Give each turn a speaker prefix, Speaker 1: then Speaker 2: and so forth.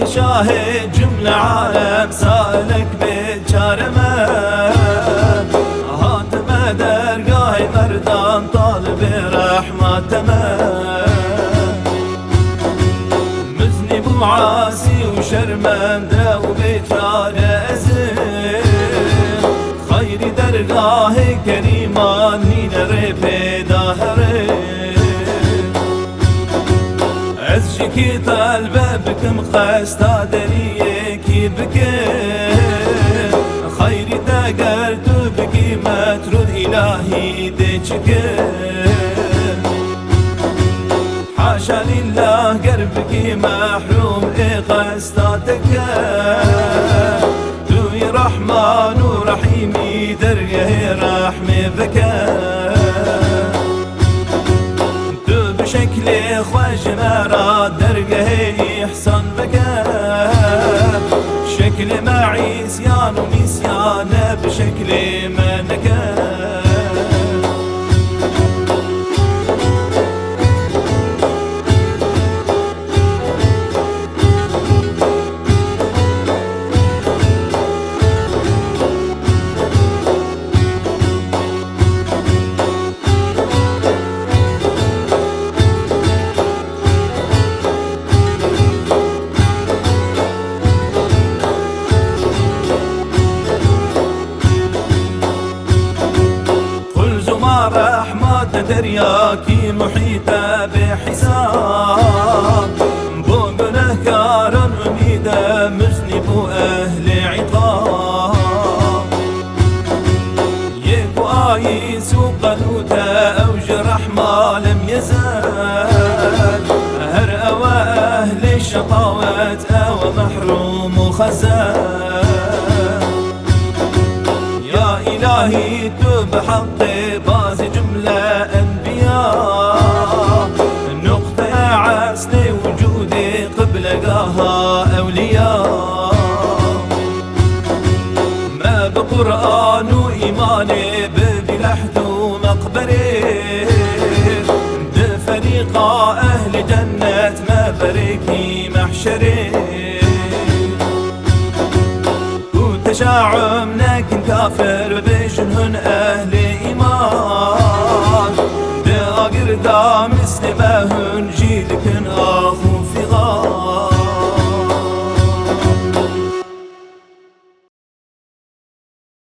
Speaker 1: شاهد جملة عالم سألك بالجارمة هاتم درقاه مردان طالب رحمة مذنب وعاسي وشرمنده وبيجار أزل خير درقاه كريمان نينر بيداهر أزجكي طالبة بكم قاستا دريكي بكم خيري تاقرتو بكي مترود إلهي ديشكم حاشا لله قربكي محروم قاستاتك دوي رحمن ورحيمي درقه رحمي بكم بشكل خوش مراد درقه إحسان بك شكل معيسيان ونسيان بشكل منك رحمة درياكي محيطة بحساب بو منهكارا أميدة مذنب أهل عقاب يكو آيس وقلوته أوج رحمة لم يزال هر أوى أهل الشقاوات أوى محروم وخزان يا إلهي تب حقي باز جملة أنبياء نقطة عسلي وجودي قبل قاها أولياء ما بقرآن وإيماني بلحد ومقبري فريقا أهل جنة ما فريقي محشري تشاعم لكن كافر بجنهن